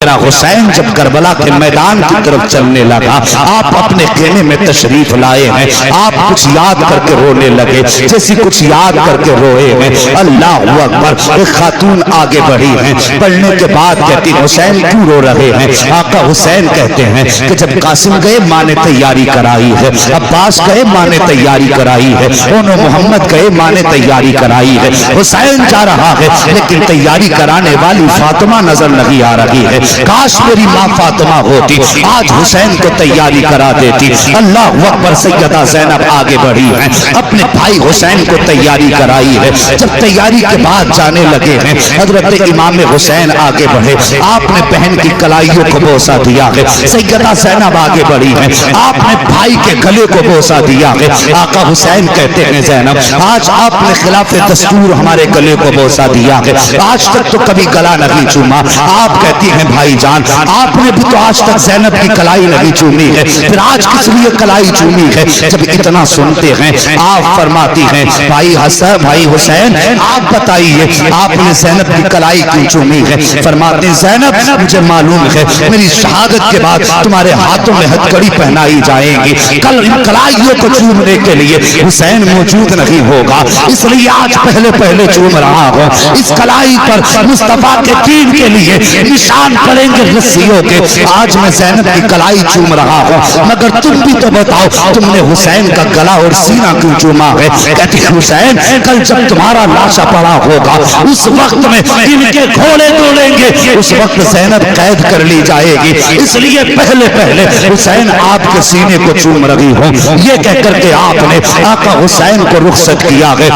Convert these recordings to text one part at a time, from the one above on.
میرا حسین جب کربلا کے میدان کی طرف چلنے لگا، آپ اپنے خیمے میں تشریف لائے ہیں، آپ کچھ یاد کر کے رونے لگے، جیسی کچھ یاد کر کے روئے ہیں۔ اللہ اکبر، ایک خاتون آگے بڑھی ہیں، پڑھنے کے بعد کہتی حسین کیوں رو رہے ہیں؟ آقا حسین کہتے ہیں کہ جب قاسم گئے ماں نے تیاری کرائی ہے، عباس گئے ماں نے تیاری کرائی ہے، اونو محمد گئے ماں نے تیاری کرائی ہے، حسین جا رہا ہے لیکن تیاری کرانے والی فاطمہ نظر نہیں آ رہی ہے۔ کاش میری ماں فاطمہ ہوتی، آج حسین کو تیاری کرا دیتی۔ اللہ اکبر، سیدہ زینب آگے بڑھی ہیں، اپنے بھائی حسین کو تیاری کرائی ہے۔ جب تیاری کے بعد جانے لگے ہیں، حضرت امام حسین آگے بڑھے، آپ نے بہن کی کلائیوں کو بوسہ دیا ہے۔ سیدہ زینب آگے بڑھی ہیں، آپ نے بھائی کے گلے کو بوسہ دیا ہے۔ آقا حسین کہتے ہیں زینب آج آپ نے خلاف دستور ہمارے گلے کو بوسہ دیا ہے، آج تک تو کبھی گلا نہیں چوما۔ آپ کہتی ہیں بھائی جان آپ نے بھی تو آج تک زینب کی کلائی نہیں چومی ہے، پھر آج کس لیے کلائی چومی ہے؟ جب اتنا سنتے ہیں آپ فرماتی ہیں بھائی حسن بھائی حسین آپ بتائیے آپ نے زینب کی کلائی کیوں چومی ہے؟ فرماتے ہیں زینب مجھے معلوم ہے میری شہادت کے بعد تمہارے ہاتھوں میں ہتھکڑی پہنائی جائیں گی، کل ان کلائیوں کو چومنے کے لیے حسین موجود نہیں ہوگا، اس لیے آج پہلے پہلے چوم رہا ہوں۔ اس کلائی پر مصطفیٰ کے دین کے لیے نشان پڑیں گے رسیوں کے، آج میں زینب کی کلائی چوم رہا ہوں، مگر تم بھی تو بتاؤ تم نے حسین کا گلا اور سینہ کیوں چوما ہے؟ کہتی حسین کل جب تمہارا لاشا پڑا ہوگا اس وقت میں ان کے گھوڑے توڑیں گے، اس وقت زینب قید کر لی جائے گی، اس لیے پہلے پہلے حسین آپ کے سینے کو چوم رہی ہوں۔ یہ کہہ کر کے آپ نے آقا حسین کو رخصت کیا ہے۔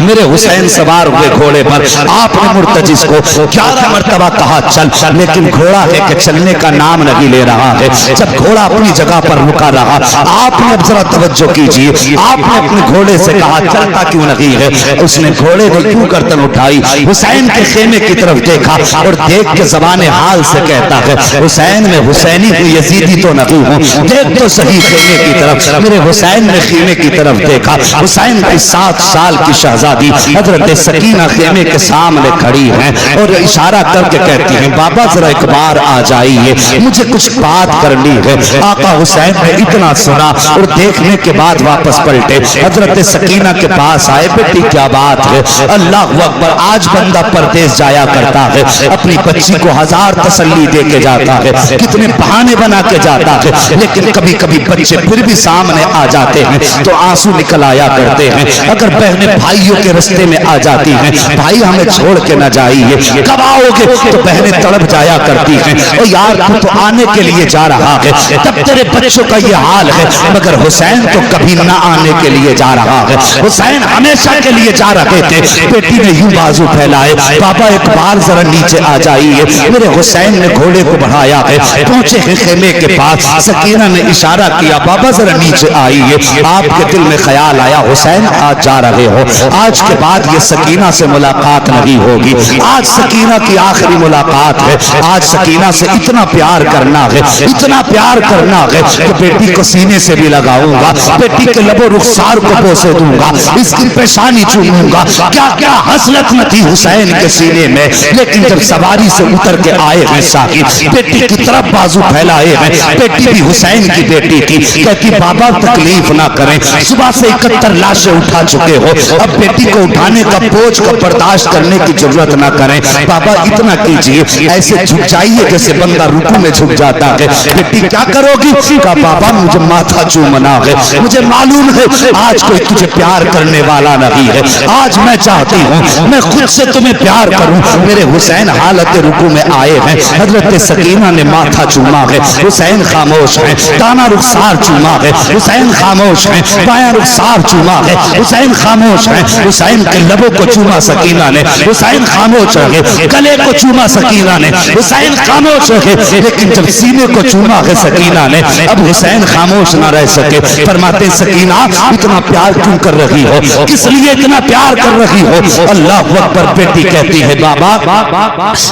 میرے حسین سوار ہوئے گھوڑے پر، آپ نے مرتجز کو 11 مرتبہ کہا چل، لیکن گھوڑا ہے کہ چلنے کا نام نہیں لے رہا ہے۔ جب گھوڑا اپنی جگہ پر رکا رہا، آپ نے اب ذرا توجہ کیجیے، آپ نے اپنے گھوڑے سے کہا چلتا کیوں نہیں ہے؟ اس نے گھوڑے کو کیوں گردن اٹھائی، حسین کے خیمے کی طرف دیکھا اور دیکھ کے زبان حال سے کہتا ہے حسین میں حسینی کو یزیدی تو نہیں ہوں، دیکھ تو صحیح خیمے کی طرف۔ میرے حسین نے خیمے کی طرف دیکھا، حسین کی 7 سال کی شہزادی حضرت سکینہ خیمے کے سامنے کھڑی ہیں اور اشارہ کر کے کہتی ہیں بابا ذرا ایک بار آ جائیے، مجھے کچھ بات کرنی ہے۔ آقا حسین نے اتنا سنا اور دیکھنے کے بعد واپس پلٹے، حضرت سکینہ کے پاس آئے، بیٹی کیا بات ہے؟ اللہ اکبر، آج بندہ پردیس جایا کرتا ہے، اپنی بچی کو 1000 تسلی دے کے جاتا ہے، کتنے بہانے بنا کے جاتا ہے، لیکن کبھی کبھی بچے پھر بھی سامنے آ جاتے ہیں تو آنسو نکل آیا کرتے ہیں۔ اگر بہنیں بھائیوں کے رستے میں آ جاتی ہیں بھائی ہمیں چھوڑ کے نہ جائیے، کب آؤ گے؟ تو بہنیں تڑپ جایا کرتی ہیں اور یار تو آنے کے لیے جا رہا ہے، تب تیرے بچوں کا یہ حال ہے، مگر حسین تو کبھی نہ آنے کے لیے جا رہا ہے، حسین ہمیشہ کے لیے جا رہے تھے۔ بیٹی نے یوں بازو پھیلائے، بابا ایک بار ذرا نیچے آ جائیے۔ میرے حسین نے گھوڑے کو بڑھایا ہے، پہنچے ہیں خیمے کے پاس، سکینہ نے اشارہ کیا بابا ذرا نیچے آئیے۔ آپ کے دل میں خیال آیا حسین آج جا رہے ہو، آج کے بعد یہ سکینہ سے ملاقات نہیں ہوگی، آج سکینہ کی آخری ملاقات ہے، آج سکینہ سے اتنا پیار کرنا ہے، اتنا پیار کرنا ہے کہ بیٹی کو سینے سے بھی لگاؤں گا، بیٹی کے لب و رخسار کو بوسے دوں گا، اس کی پیشانی چوموں گا۔ کیا کیا حسرت نہ تھی حسین کے سینے میں، لیکن جب سواری سے اتر کے آئے ہیں ساکن بیٹی کی طرف بازو پھیلائے ہیں، بیٹی بھی حسین کی بیٹی تھی، کہتی بابا تکلیف نہ کریں، صبح سے 71 لاشیں اٹھا چکے ہو، اب بیٹی کو اٹھانے کا بوجھ کو برداشت کرنے کی ضرورت نہ کریں، بابا اتنا کیجئے، ایسے جھک جائیے جیسے بندہ رکوع میں جھک جاتا ہے۔ بیٹی کیا کرو گی؟ کہا بابا مجھے ماتھا چومنا ہے، مجھے معلوم ہے آج کوئی تجھے پیار کرنے والا نہیں ہے، آج میں چاہتی ہوں میں خود سے تمہیں پیار کروں۔ میرے حسین حالت رکوع میں آئے ہیں، حضرت سکینہ نے ماتھا چوما ہے، حسین خاموش ہے، دانا رخسار چوما ہے، حسین خاموش ہے، بایاں رخسار چوما ہے، حسین خاموش ہے، حسین کے لبوں کو چوما سکینہ نے، حسین خاموش ہے، گلے کو چوما سکینہ نے، حسین خاموش ہے، لیکن جب سینے کو چوما ہے سکینہ نے، اب حسین خاموش نہ رہ سکے۔ فرماتے سکینہ اتنا پیار کیوں کر رہی ہو، کس لیے اتنا پیار کر رہی ہو؟ اللہ اکبر، بیٹی کہتی ہے بابا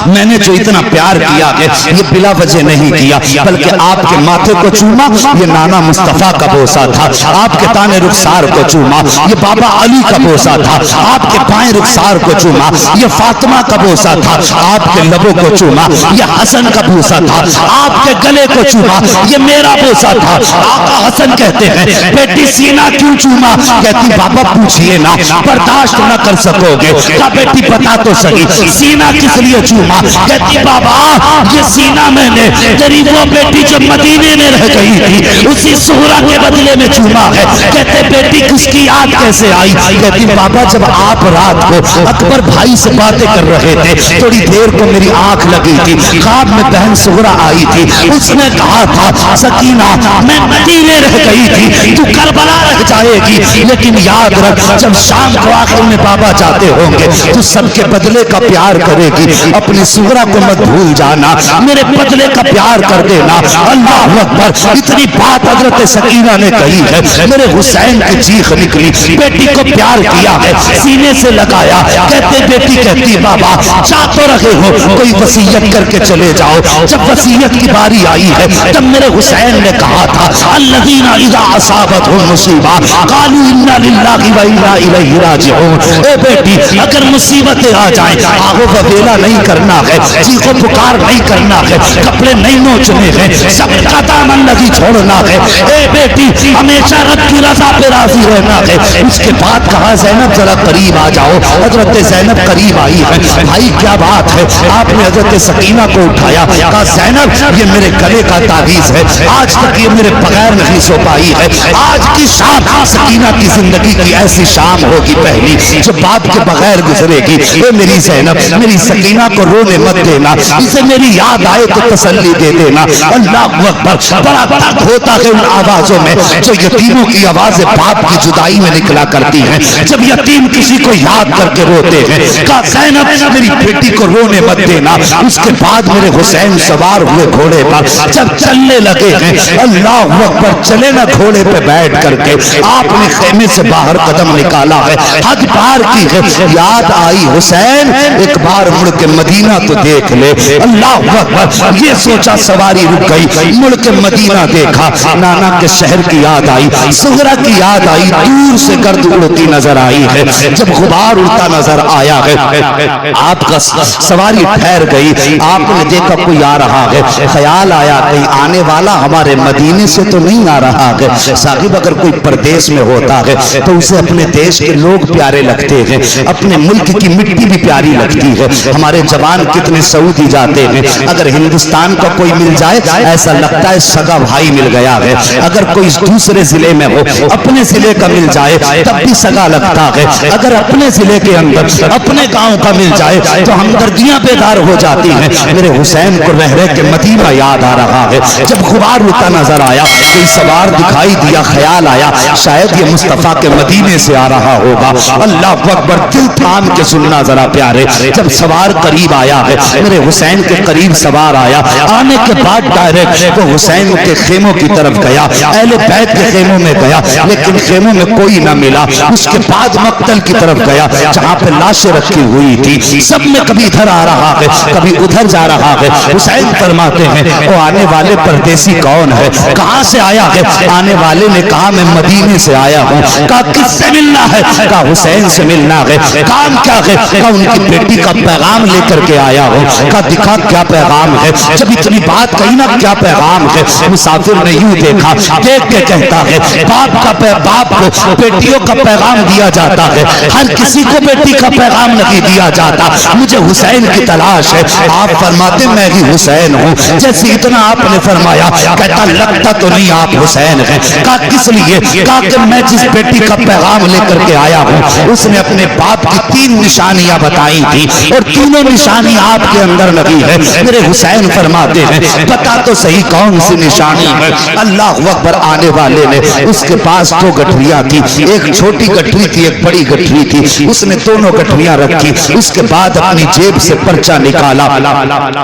میں نے جو اتنا پیار کیا ہے یہ بلا وجہ نہیں کیا، بلکہ آپ کے ماتھے کو چوما یہ نانا مصطفیٰ کا بوسہ تھا، آپ کے تانے رخسار کو چوما یہ بابا علی کا بوسہ تھا، آپ کے بائیں رخسار کو چوما یہ فاطمہ کا بوسہ تھا، آپ کے لبوں کو چوما یہ حسن کا بوسہ تھا، آپ کے گلے کو چوما یہ میرا بوسہ تھا۔ آقا حسن کہتے ہیں بیٹی سینہ کیوں چوما؟ کہتی بابا پوچھئے نا، برداشت نہ کر سکو گے۔ کہا بیٹی بتا تو صحیح سینہ کس لیے چوما؟ کہتی بابا یہ سینہ میں نے تیری وہ بیٹی جو مدینے میں رہ گئی تھی اسی سہرا کے بدلے میں چوما ہے۔ کہتے بیٹی کس کی یاد کیسے آئی؟ کہتی بابا جب آپ رات کو اکبر بھائی سے باتیں کر رہے تھے تھوڑی دیر کو میری آنکھ لگی تھی، خواب میں بہن سہرا آئی تھی، اس نے کہا تھا سکینہ میں مدینے رہ گئی تھی تو کربلا رہ جائے گی، لیکن یاد رکھ جب شام کو آخر میں بابا جاتے ہوں گے تو سب کے بدلے کا پیار کرے گی، اپنی سہرا کو مت بھول جانا، میرے بدلے کا پیار کر دینا۔ اللہ اکبر، اتنی بات حضرت سکینہ نے کہی ہے میرے حسین کی چیخ نکلی، بیٹی کو پیار کیا ہے، سینے سے لگایا۔ کہتے بیٹی کہتی بابا جا تو رہے ہو کوئی وصیت کر کے چلے جاؤ۔ جب وصیت کی باری آئی ہے تب میرے حسین نے کہا تھا الذین اذا اصابتهم مصیبہ قالوا انا للہ و انا الیہ راجعون۔ اے بیٹی اگر مصیبتیں آ جائیں آہو ویلا نہیں کرنا ہے، چیخو پکار نہیں کرنا ہے، کپڑے نہیں نوچنے ہیں، سب کا دامن نہیں چھوڑنا ہے۔ اے بیٹی ہمیشہ رب کی رضا پہ راضی رہنا ہے۔ اس کے بعد کہا زینب ذرا قریب آ جاؤ۔ حضرت زینب قریب آئی ہے، بھائی کیا بات ہے؟ آپ نے حضرت سکینہ کو اٹھایا، کہا زینب یہ میرے گلے کا تعویذ ہے، آج تک یہ میرے بغیر نہیں سو پائی ہے، آج کی شام سکینہ کی زندگی کی ایسی شام ہوگی پہلی جو باپ کے بغیر گزرے گی۔ اے میری زینب میری سکینہ کو رونے مت دینا، اسے میری یاد آئے تو تسلی دے دینا۔ اللہ اکبر، بڑا درد ہوتا ہے ان آوازوں میں جو یتیموں کی آوازیں باپ کی جدائی میں نکلا کرتی ہیں، جب یتیم کسی کو یاد کر کے روتے ہیں۔ کہا زینب میری بیٹی کو رونے مت دینا۔ اس کے بعد میرے حسین سوار ہوئے گھوڑے پر جب چلنے لگے ہیں، اللہ اکبر، چلے نہ گھوڑے پہ بیٹھ کر کے آپ نے خیمے سے باہر قدم نکالا ہے، حد پار کی ہے، یاد آئی حسین ایک بار مڑ کے مدینہ تو دیکھ لے۔ اللہ اکبر، یہ سوچا سواری رک گئی، مڑ کے مدینہ دیکھا، نانا کے شہر کی یاد آئی، سہرا کی یاد آئی، دور سے گرد اڑتی نظر آئی ہے۔ جب غبار اڑتا نظر آیا ہے آپ کا سواری ٹھہر گئی، آپ نے دیکھا کوئی آ رہا ہے، خیال آیا کہیں آنے والا ہمارے مدینے سے تو نہیں آ رہا ہے۔ صاحب اگر کوئی پردیس میں ہوتا ہے تو اسے اپنے دیش کے لوگ پیارے لگتے ہیں، اپنے ملک کی مٹی بھی پیاری لگتی ہے۔ ہمارے جوان کتنے سعودی جاتے ہیں، اگر ہندوستان کا کوئی مل جائے ایسا لگتا ہے سگا بھائی مل گیا ہے، اگر کوئی دوسرے ضلع میں ہو اپنے ضلع کا مل جائے تب بھی سگا لگتا ہے، اگر اپنے ضلع کے اندر اپنے گاؤں کا مل جائے تو ہمدردیاں بیدار ہو جاتی ہیں۔ میرے حسین کو رہ رہ کے مدینہ یاد آ رہا ہے۔ جب غبار اڑتا نظر آیا کوئی سوار دکھائی دیا، خیال آیا شاید یہ مصطفیٰ کے مدینے سے آ رہا ہوگا۔ اللہ اکبر، دل تھام کے سننا ذرا پیارے، جب سوار قریب آیا ہے میرے حسین کے قریب سوار آیا، آنے کے بعد ڈائریکٹ وہ حسین کے خیموں کی طرف گیا، اہل بیت کے خیموں میں گیا لیکن خیموں میں کوئی نہ ملا۔ اس کے بعد مقتل کی طرف گیا جہاں پہ لاشیں رکھی ہوئی تھی، سب میں کبھی ادھر آ رہا ہے کبھی ادھر جا رہا ہے۔ حسین فرماتے ہیں وہ آنے والے پردیسی کون ہے، کہاں سے آیا ہے؟ آنے والے نے کہا میں مدینے سے آیا ہوں۔ کہا کس سے ملنا ہے؟ کہا حسین سے ملنا ہے۔ کام کیا ہے؟ کہا ان کی بیٹی کا پیغام لے کر کے آیا ہوں۔ کہا دکھا کیا پیغام ہے؟ جب اتنی بات کہی نا کیا پیغام ہے، مسافر نے یوں دیکھا، دیکھ کے کہتا ہے باپ کو بیٹیوں کا پیغام دیا جاتا ہے، ہر کسی کو بیٹی کا پیغام نہیں دیا جاتا، مجھے حسین کی تلاش ہے۔ آپ فرماتے میں ہی حسین ہوں۔ جیسے اتنا آپ نے فرمایا کہتا لگتا تو نہیں آپ حسین ہیں۔ کہا کس لیے؟ کہا کہ میں جس بیٹی کا پیغام لے کر کے آیا ہوں اس نے اپنے باپ کی 3 نشانیاں بتائی تھی اور تینوں نشانی آپ کے اندر نہیں ہے۔ میرے حسین فرماتے ہیں پتا تو صحیح کون سی نشانی ہے؟ اللہ اکبر، آنے والے نے اس کے پاس 2 گٹھریاں تھی، ایک چھوٹی گٹھری تھی ایک بڑی گٹھری تھی، اس نے دونوں گٹھریاں رکھی، اس کے بعد اپنی جیب سے پرچہ نکالا،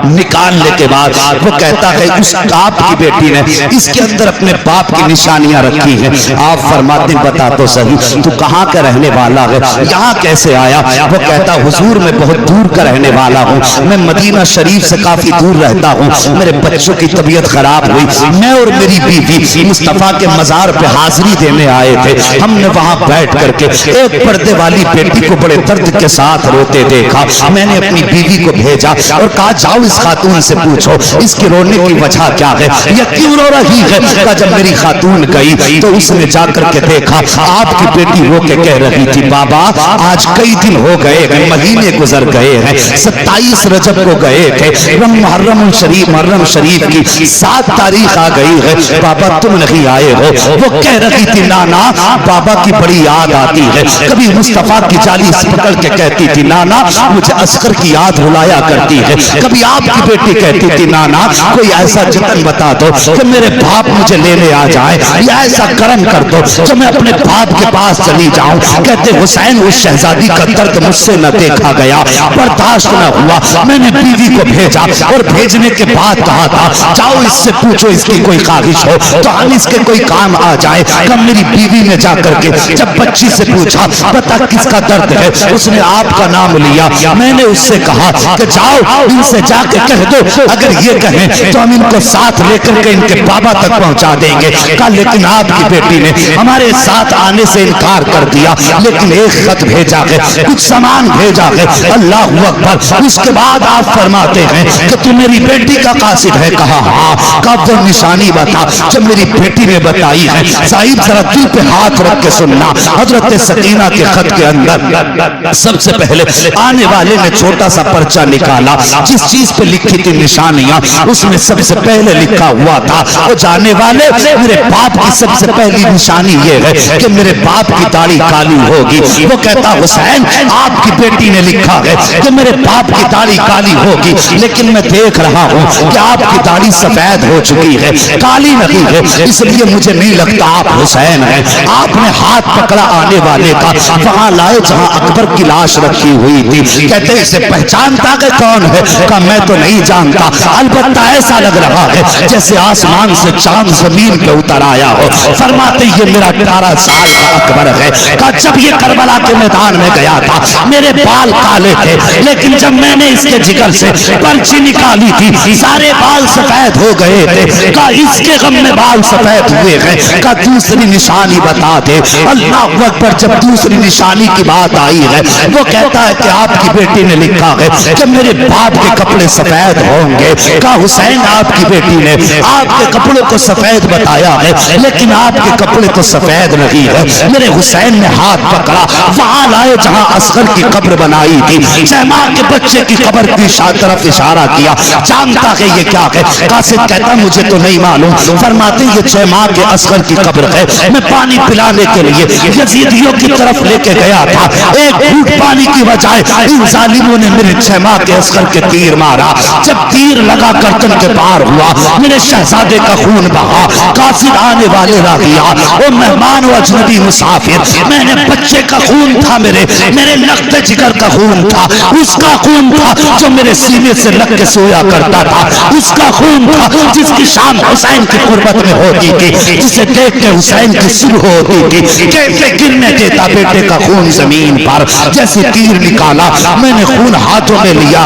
نکالنے کے بعد وہ کہتا ہے اس آپ کی بیٹی نے اس کے اندر اپنے باپ کی نشانیاں رکھی ہیں۔ آپ فرماتے بتا تو صحیح تو کہاں کا رہنے والا ہے، یہاں کیسے آیا؟ وہ کہتا حضور میں بہت دور کا رہنے والا ہوں، میں مدینہ شریف سے کافی دور رہتا ہوں، میرے بچوں کی طبیعت خراب ہوئی، میں اور میری بیوی مصطفیٰ کے مزار پہ حاضری دینے آئے تھے، ہم نے وہاں بیٹھ کر کے ایک پردے والی بیٹی کو بڑے درد کے ساتھ روتے دیکھا، میں نے اپنی بیوی کو بھیجا اور کہا جاؤ اس خاتون سے پوچھو اس کی رونے کی وجہ کیا ہے, یہ کیوں رو رہی ہے. کہا جب میری خاتون گئی تو اس نے جا کر کے دیکھا آپ کی بیٹی رو کے کہہ رہی تھی بابا آج کئی دن ہو گئے ہیں, مہینے گزر گئے ہیں, 27 رجب کو گئے تھے, محرم شریف کی 7 تاریخ آ گئی ہے, بابا تم نہیں آئے ہو. وہ کہہ رہی تھی نانا بابا کی بڑی یاد آتی ہے, کبھی مصطفیٰ کی چالیس پکڑ کے کہتی تھی نانا مجھے اصغر کی یاد رلایا کرتی ہے, کبھی آپ کی بیٹی کہتی تھی نانا کوئی ایسا جتن بتا دو کہ میرے باپ مجھے لینے آ جائے, یا ایسا کرم کر دو کہ میں اپنے باپ کے پاس چلی جاؤں. کہتے حسین اس شہزادی کا درد مجھ سے نہ دیکھا گیا, برداشت نہ ہوا, میں نے بیوی کو بھیجا اور بھیجنے کے بعد کہا تھا جاؤ اس سے پوچھو اس کی کوئی خواہش ہو تو ہم اس کے کوئی کام آ جائے. کب میری بیوی نے جا کر کے جب بچی سے پوچھا بتا کس کا درد ہے, اس نے آپ کا نام لیا. میں نے اس سے کہا کہ جاؤ ان سے جا کے کہہ دو اگر یہ کہیں تو ہم ان کو ساتھ لے کر کے ان کے بابا تک پہنچا دیں گے. کہا لیکن آپ کی بیٹی نے ہمارے ساتھ آنے سے انکار کر دیا, لیکن ایک خط بھیجا ہے, کچھ سامان بھیجا ہے. اللہ اکبر. اس کے بعد آپ فرماتے ہیں کہ تو میری بیٹی کا قاصد ہے. کہا ہاں. کب وہ نشانی بتا جب میری بیٹی نے بتائی ہے. صاحب ذرا دل پہ ہاتھ رکھ کے سننا, حضرت سکینہ کے خط کے اندر سب سے پہلے آنے والے نے چھوٹا سا پرچہ نکالا, جس چیز پہ لکھی تھی نشانیاں اس میں سب سے پہلے لکھا ہوا تھا وہ جانے والے میرے باپ کی سب سے پہلی نشانی یہ ہے کہ میرے باپ کی داڑھی کالی ہوگی. وہ کہتا حسین آپ کی بیٹی نے لکھا ہے کہ میرے باپ کی داڑھی کالی ہوگی, لیکن میں دیکھ رہا ہوں کہ آپ کی داڑھی سفید ہو چکی ہے, کالی نہیں ہے, اس لیے مجھے نہیں لگتا آپ حسین ہیں. آپ نے ہاتھ پکڑا آنے والے کا, وہاں لائے جہاں اکبر کی لاش رکھی ہوئی تھی. کہتے اسے پہچانتا کہ کون ہے؟ کہا میں تو نہیں جانتا, البتہ ایسا لگ رہا ہے جیسے آسمان سے چاند زمین پہ اتر آیا ہو. فرماتے یہ میرا 18 سال کا اکبر ہے. کہا جب یہ کربلا کے میدان میں گیا تھا میرے بال کالے تھے, لیکن جب میں نے اس کے جگر سے پرچی نکالی تھی سارے بال سفید ہو گئے تھے. کہا اس کے غم میں بال سفید ہوئے ہیں. کہا دوسری نشانی بتا دے. اللہ اکبر. جب دوسری نشانی کی بات آئی ہے وہ کہتا ہے کہ آپ کی بیٹی نے لکھا ہے کہ میرے باپ کے کپڑے سفید ہوں گے. کہا حسین آپ کی بیٹی نے آپ کے کپڑوں کو سفید بتایا ہے, لیکن آپ کے کپڑے تو سفید نہیں ہے. میرے حسین نے ہاتھ پکڑا, وہاں لائے جہاں اصغر کی قبر بنائی تھی, شہما کے بچے کی قبر کی طرف اشارہ کیا. جانتا ہے یہ کیا ہے؟ قاصد کہتا مجھے تو نہیں معلوم. فرماتے یہ 6 ماہ کے اصغر کی قبر ہے. میں پانی پلانے کے لیے یزیدیوں کی طرف لے کے گیا تھا, ایک گھونٹ پانی کی بجائے ان ظالموں نے میرے 6 ماہ کے اصغر کے تیر مارا. جب تیر لگا گردن کے پار ہوا میرے شہزادے کا خون بہا. قاصد آنے والے راغیا اور مہمان و اجنبی مسافر, میں نے بچے کا خون تھا, میرے لخت جگر کا خون تھا, اس کا خون تھا جو میرے سینے سے لگ کے سویا کرتا تھا, اس کا خون تھا جس کی شام حسین کی قربت میں ہوتی تھی, جسے دیکھ کے حسین کی صبح ہوتی تھی. کیسے گرنے دیتا بیٹے کا خون زمین پر. جیسے تیر نکالا میں نے خون ہاتھوں میں لیا.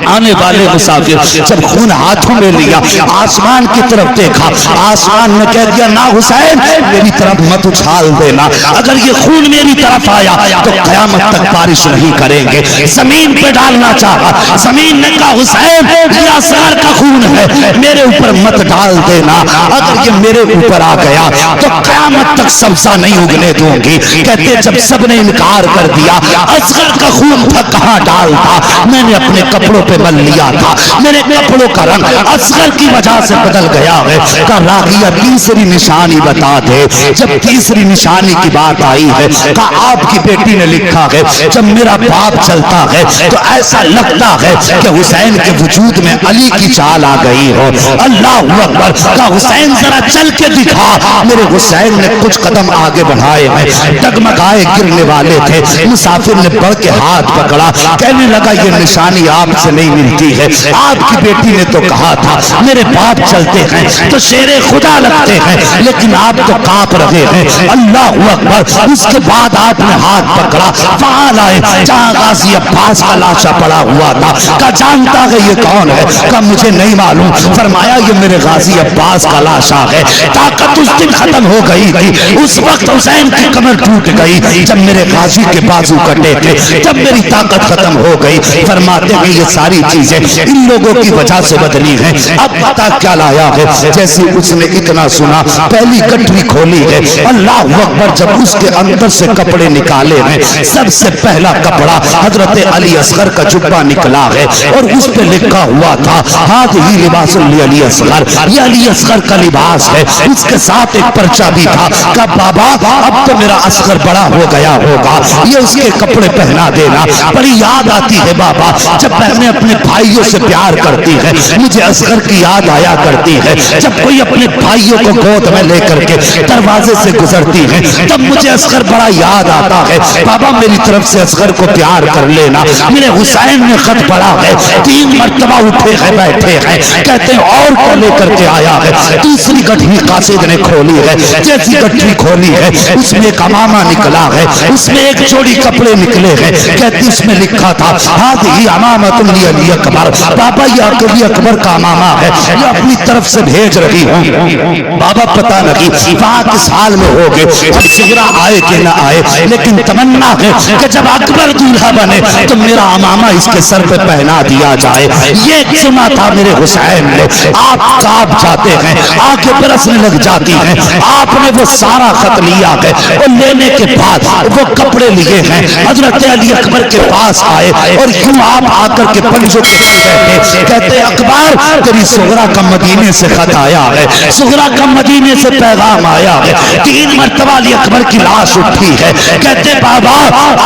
آنے والے مسافر جب خون ہاتھوں میں لیا آسمان کی طرف دیکھا, آسمان میں کہہ دیا نہ حسین میری طرف مت اچھال دینا, اگر یہ خون میری طرف آیا تو قیامت تک بارش نہیں کریں گے. زمین پہ ڈالنا چاہا, زمین نے کہا حسین یہ اصغر کا خون ہے میرے اوپر مت ڈال دینا, اگر یہ میرے اوپر آ گیا تو قیامت تک سبزہ نہیں اگنے دوں گی. کہتے جب سب نے انکار کر دیا اصغر کا خون تھا کہاں ڈالتا, میں نے اپنے کپڑوں پہ مل لیا تھا, میرے کپڑوں کا رنگ اصغر کی وجہ سے بدل گیا ہے. کہا راغیہ تیسری نشانی بتا دے. جب تیسری نشانی کی بات آئی ہے کہا آپ کی بیٹی نے لکھا ہے جب میرا باپ چلتا ہے تو ایسا لگتا ہے کہ حسین کے وجود میں علی کی چال آ گئی ہو. اللہ اکبر. کہا حسین ذرا چل کے دکھا. میرے حسین نے کچھ قدم آگے بڑھائے ہیں, ڈگمگائے گرنے والے تھے. مسافر نے بڑھ کے ہاتھ پکڑا, کہنے لگا یہ نشانی آپ سے نہیں ملتی ہے, آپ کی بیٹی نے تو کہا تھا میرے باپ چلتے ہیں تو شیر خدا لگتے ہیں, لیکن آپ تو کانپ رہے ہیں. اللہ اکبر. اس کے بعد آپ نے ہاتھ پکڑا, وہاں لائے جہاں غازی عباس کا لاشا پڑا ہوا تھا. کہا جانتا ہے یہ کون ہے؟ کہا مجھے نہیں معلوم. فرمایا یہ میرے غازی عباس کا لاشا ہے. طاقت اس دن ختم ہو گئی تھی, اس وقت حسین کی کمر ٹوٹ گئی جب میرے غازی کے بازو کٹے تھے, جب میری طاقت ختم ہو گئی. فرماتے ہیں یہ ساری چیزیں ان لوگوں کی وجہ سے بدلی ہیں. اب پتا کیا لایا ہے, جیسے اس نے اتنا سنا پہلی گٹری کھولی ہے, اللہ اکبر, جب اس کے اندر سے کپڑے نکالے ہیں, سب سے پہلا کپڑا حضرت علی اصغر کا جبہ نکلا ہے اور اس پہ لکھا ہوا تھا ہذہ لباس علی اصغر, یہ علی اصغر کا لباس ہے. اس کے ساتھ ایک پرچہ بھی تھا کہ بابا اب تو میرا اصغر بڑا ہو گیا ہوگا, یہ اس کے کپڑے پہنا دینا. بڑی یاد آتی ہے بابا, جب بہنیں اپنے بھائیوں سے پیار کرتی ہے, مجھے اصغر کی یاد آیا کرتی ہے. جب کوئی اپنے بھائیوں کو گود میں لے کر کے دروازے سے گزرتی ہے, تب مجھے اصغر بڑا یاد آتا ہے. بابا میری طرف سے اصغر کو پیار کر لینا. میرے حسین نے خط پڑھا ہے, 3 مرتبہ اٹھے ہیں بیٹھے ہیں, کہتے ہیں اور کیا لے کر کے آیا ہے. تیسری گٹھی قاصد نے کھولی ہے, جیسی گٹھی کھولی ہے اس میں ایک امامہ نکلا ہے, اس میں ایک جوڑی کپڑے نکلے ہیں. کہتی اس میں لکھا تھا ہذہ امامۃ علی اکبر, بابا یہ علی اکبر کا امامہ ہے, یہ اپنی طرف سے بھیج رہی ہوں. بابا پتہ نہیں وہاں کس حال میں ہو گئے, اب صغرا آئے کہ نہ آئے, لیکن تمنا ہے کہ جب اکبر دولہا بنے تو میرا امامہ اس کے سر پہ پہنا دیا جائے. یہ سنا تھا میرے حسین نے. آپ کانپ جاتے ہیں, آنکھیں برسنے لگ جاتی ہیں. آپ نے وہ سارا خط لیا ہے اور لینے کے بعد وہ کپڑے لیے ہیں, حضرت علی اکبر کے پاس آئے اور یوں آپ آ کر کے پنجوں پہ بیٹھے. کہتے اکبر تیری صغرا کا مدینے سے خط آیا ہے, صغرا کا مدینے سے پیغام آیا ہے. 3 مرتبہ علی اکبر کی لاش اٹھی ہے. کہتے بابا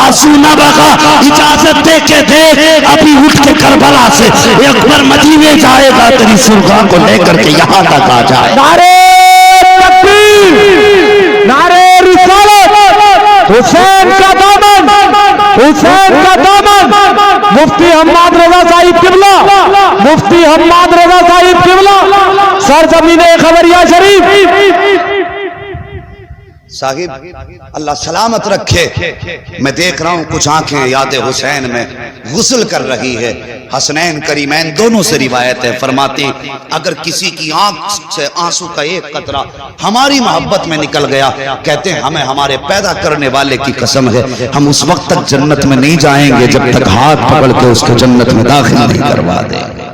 آنسو نہ بہا, اجازت دے کے دیکھ, ابھی اٹھ کے کربلا سے اکبر مدینے جائے گا, تیری صغرا کو لے کر کے یہاں تک آ جائے. نعرے تکبیر, نعرے رسالت, حسین کا دامن, حسین کا دامن. مفتی حماد رضا صاحب قبلہ, مفتی حماد رضا صاحب قبلہ, سرزمین خبریہ شریف. صاحب اللہ سلامت رکھے. میں دیکھ رہا ہوں کچھ آنکھیں یاد حسین میں غسل کر رہی ہے. حسنین کریمین دونوں سے روایت ہے, فرماتے اگر کسی کی آنکھ سے آنسو کا ایک قطرہ ہماری محبت میں نکل گیا, کہتے ہیں ہمیں ہمارے پیدا کرنے والے کی قسم ہے ہم اس وقت تک جنت میں نہیں جائیں گے جب تک ہاتھ پکڑ کے اس کو جنت میں داخل نہیں کروا دیں گے.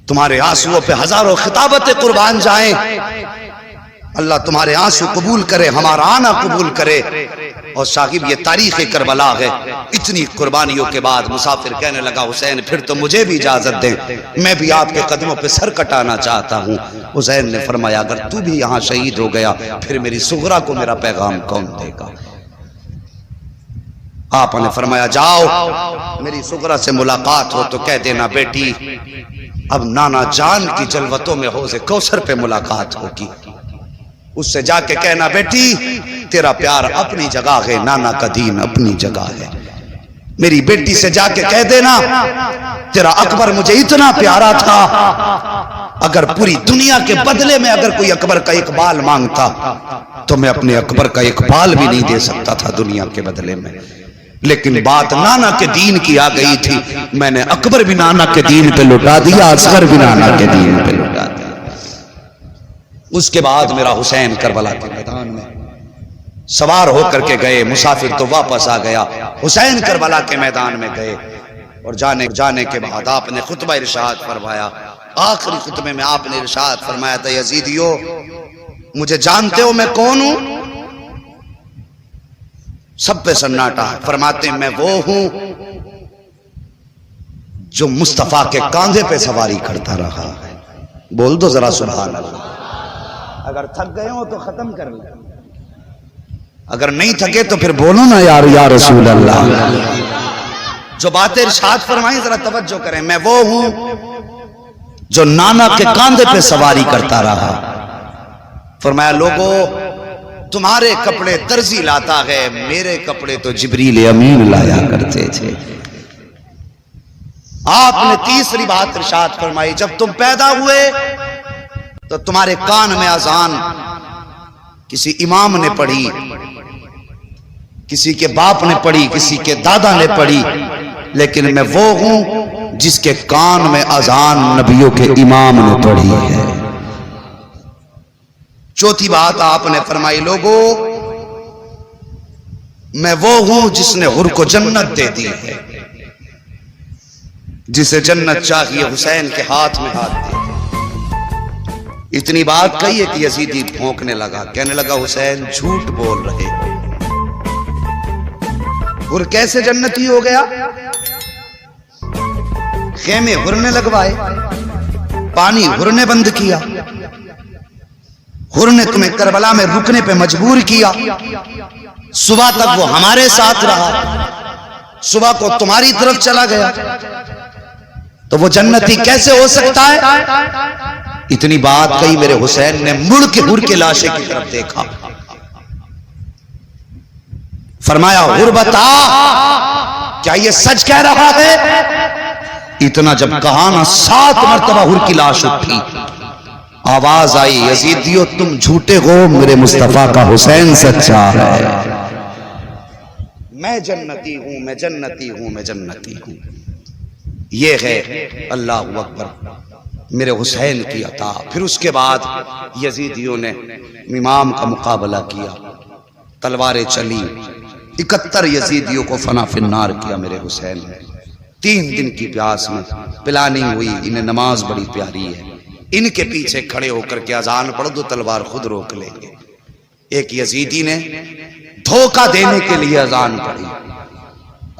تمہارے آنسوؤں پہ ہزاروں خطابتیں قربان جائیں. اللہ تمہارے آنسو قبول کرے, ہمارا آنا قبول کرے. اور صاحب یہ تاریخ کربلا ہے. اتنی قربانیوں کے بعد مسافر کہنے لگا حسین پھر تو مجھے بھی اجازت دیں, میں بھی آپ کے قدموں پہ سر کٹانا چاہتا ہوں. حسین نے فرمایا اگر تو بھی یہاں شہید ہو گیا پھر میری صغرا کو میرا پیغام کون دے گا. آپ نے فرمایا جاؤ میری صغرا سے ملاقات ہو تو کہہ دینا بیٹی اب نانا جان کی جلوتوں میں حوض کوثر پہ ملاقات ہوگی. اس سے جا کے کہنا بیٹی تیرا پیار اپنی جگہ ہے, نانا کا دین اپنی جگہ ہے. میری بیٹی سے جا کے کہہ دینا تیرا اکبر مجھے اتنا پیارا تھا, اگر پوری دنیا کے بدلے میں اگر کوئی اکبر کا اقبال مانگتا تو میں اپنے اکبر کا اقبال بھی نہیں دے سکتا تھا دنیا کے بدلے میں. لیکن بات نانا کے دین کی آ گئی تھی, میں نے اکبر بھی نانا کے دین پہ لٹا دیا, اصغر بھی نانا کے دین پہ لٹا دیا. اس کے بعد میرا حسین کربلا کے میدان میں سوار ہو کر کے گئے. مسافر تو واپس آ گیا, حسین کربلا کے میدان میں گئے. اور جانے کے بعد آپ نے خطبہ ارشاد فرمایا. آخری خطبے میں آپ نے ارشاد فرمایا تھا یزیدیو مجھے جانتے ہو میں کون ہوں؟ سب پہ سناٹا. فرماتے میں وہ ہوں جو مصطفیٰ کے کاندھے پہ سواری کرتا رہا ہے. بول دو ذرا سبحان اللہ. اگر تھک گئے ہو تو ختم کر لیں, اگر نہیں تھکے تو پھر بولو نا یار یا رسول اللہ. جو باتیں ارشاد فرمائیں ذرا توجہ کریں. میں وہ ہوں جو نانا کے کاندھے پہ سواری کرتا رہا. فرمایا لوگو تمہارے کپڑے درزی لاتا ہے, میرے کپڑے تو جبریل امین لایا کرتے تھے. آپ نے تیسری بات ارشاد فرمائی جب تم پیدا ہوئے تو تمہارے کان میں اذان کسی امام نے پڑھی, کسی کے باپ نے پڑھی, کسی کے دادا نے پڑھی, لیکن میں وہ ہوں جس کے کان میں اذان نبیوں کے امام نے پڑھی ہے۔ چوتھی بات آپ نے فرمائی، لوگوں میں وہ ہوں جس نے حر کو جنت دے دی ہے، جسے جنت چاہیے حسین کے ہاتھ میں ہاتھ دے۔ اتنی بات کہی ہے کہ یزیدی بھونکنے لگا، کہنے لگا حسین جھوٹ بول رہے ہو، حر کیسے جنتی ہو گیا؟ خیمے حر نے لگوائے، پانی حر نے بند کیا، حر نے تمہیں کربلا میں رکنے پہ مجبور کیا، صبح تک وہ ہمارے ساتھ رہا، صبح کو تمہاری طرف چلا گیا، تو وہ جنتی کیسے ہو سکتا ہے؟ اتنی بات کہی، میرے حسین نے مڑ کے حر کے لاشے کی طرف دیکھا، فرمایا حر بتا کیا یہ سچ کہہ رہا ہے؟ اتنا جب کہا نا 7 مرتبہ حر کی لاش اٹھی، آواز آئی یزیدیو تم جھوٹے ہو، میرے مصطفیٰ کا حسین سچا ہے، میں جنتی ہوں، میں جنتی ہوں، میں جنتی ہوں۔ یہ ہے اللہ اکبر میرے حسین کی عطا۔ پھر اس کے بعد یزیدیوں نے امام کا مقابلہ کیا، تلواریں چلی، 71 یزیدیوں کو فنا فی النار کیا میرے حسین نے۔ 3 دن کی پیاس میں پلاننگ ہوئی، انہیں نماز بڑی پیاری ہے، ان کے پیچھے کھڑے ہو کر کے اذان پڑھ دو تلوار خود روک لیں گے۔ ایک یزیدی نے دھوکہ دینے کے لیے اذان پڑھی،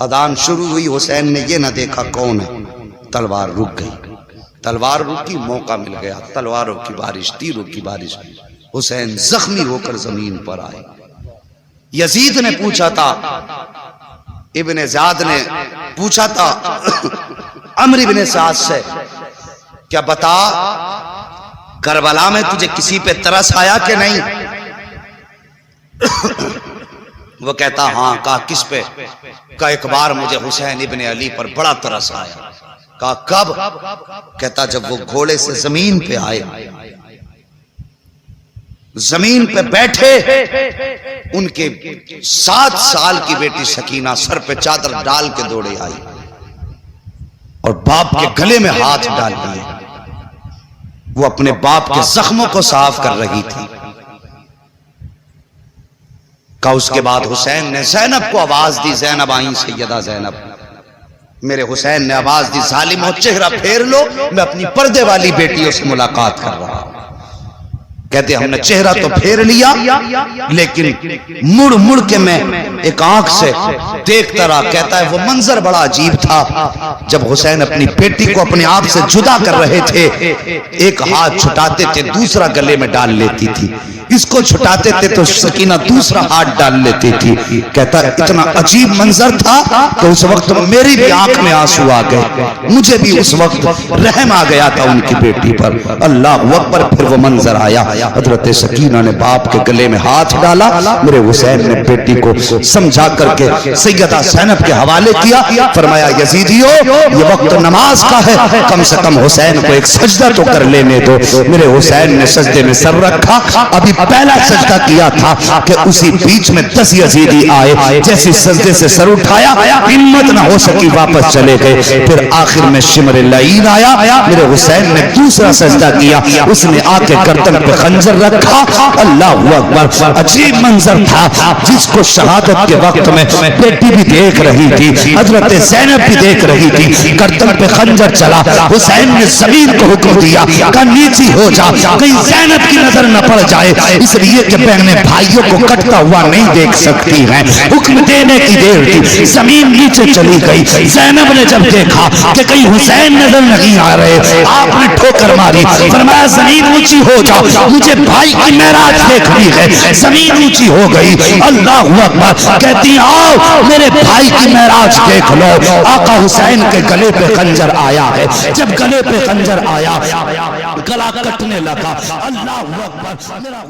اذان شروع ہوئی، حسین نے یہ نہ دیکھا کون ہے، تلوار رک گئی، تلوار رکی، موقع مل گیا، تلواروں کی بارش، تیروں کی بارش، حسین زخمی ہو کر زمین پر آئے۔ یزید نے پوچھا تھا، ابن زیاد نے پوچھا تھا عمرو ابن سعد سے، کیا بتا کربلا میں تجھے کسی پہ ترس آیا کہ نہیں؟ وہ کہتا ہاں۔ کہا کس پہ؟ کہا ایک بار مجھے حسین ابن علی پر بڑا ترس آیا۔ کہا کب؟ کہتا جب وہ گھوڑے سے زمین پہ آئے، زمین پہ بیٹھے، ان کے 7 سال کی بیٹی سکینہ سر پہ چادر ڈال کے دوڑے آئی اور باپ کے گلے میں ہاتھ ڈال دیے، وہ اپنے باپ کے زخموں کو صاف کر رہی تھی۔ کہا اس کے بعد حسین نے زینب کو آواز دی، زینب آئیں سیدہ زینب، میرے حسین نے آواز دی ظالمو چہرہ پھیر لو، میں اپنی پردے والی بیٹیوں سے ملاقات کر رہا ہوں۔ کہتے ہم نے چہرہ تو پھیر لیا، لیکن مڑ مڑ کے میں ایک آنکھ سے دیکھتا رہا۔ کہتا ہے وہ منظر بڑا عجیب تھا، جب حسین اپنی بیٹی کو اپنے آپ سے جدا کر رہے تھے، ایک ہاتھ چھٹاتے تھے دوسرا گلے میں ڈال لیتی تھی، اس کو چھٹاتے تھے تو سکینہ دوسرا ہاتھ ڈال لیتی تھی۔ کہتا ہے اتنا عجیب منظر تھا کہ اس وقت میری بھی آنکھ میں آنسو آ گئے، مجھے بھی اس وقت رحم آ گیا تھا ان کی بیٹی پر۔ اللہ اکبر۔ پھر وہ منظر آیا، حضرت سکینہ نے باپ کے گلے میں ہاتھ ڈالا، میرے حسین نے بیٹی کو سمجھا کر کے سیدہ زینب کے حوالے کیا، فرمایا یزیدیو یہ وقت نماز کا ہے، کم سے کم حسین کو ایک سجدہ تو کر لینے دو۔ میرے حسین نے سجدے میں سر رکھا، ابھی پہلا سجدہ کیا تھا کہ اسی بیچ میں 10 یزیدی آئے، جیسے سجدے سے سر اٹھایا ہمت نہ ہو سکی، واپس چلے گئے۔ پھر آخر میں شمر اللعین آیا، میرے حسین نے دوسرا سجدہ کیا، اس نے آ کے گردن پہ خنجر رکھا۔ اللہ اکبر، عجیب منظر تھا جس کو شہادت کے وقت میں بیٹی بھی دیکھ رہی تھی، حضرت زینب بھی دیکھ رہی تھی، گردن پہ خنجر چلا، حسین نے زمین کو حکم دیا کہ نیچی ہو جا، کہیں زینب کی نظر نہ پڑ جائے، اس لیے کہ بہنیں بھائیوں کو کٹتا ہوا نہیں دیکھ سکتی ہیں۔ حکم دینے کی دیر تھی، زمین نیچے چلی گئی۔ زینب نے جب دیکھا کہ کہیں حسین نظر نہیں آ رہے، آپ نے ٹھوکر ماری، فرمایا زمین اونچی ہو جاؤ، مجھے بھائی کی معراج دیکھنی ہے۔ زمین اونچی ہو گئی، اللہ اکبر، کہتی آؤ میرے بھائی کی معراج دیکھ لو۔ آقا حسین کے گلے پہ خنجر آیا ہے، جب گلے پہ خنجر آیا گلا کٹنے لگا۔ اللہ اکبر، میرا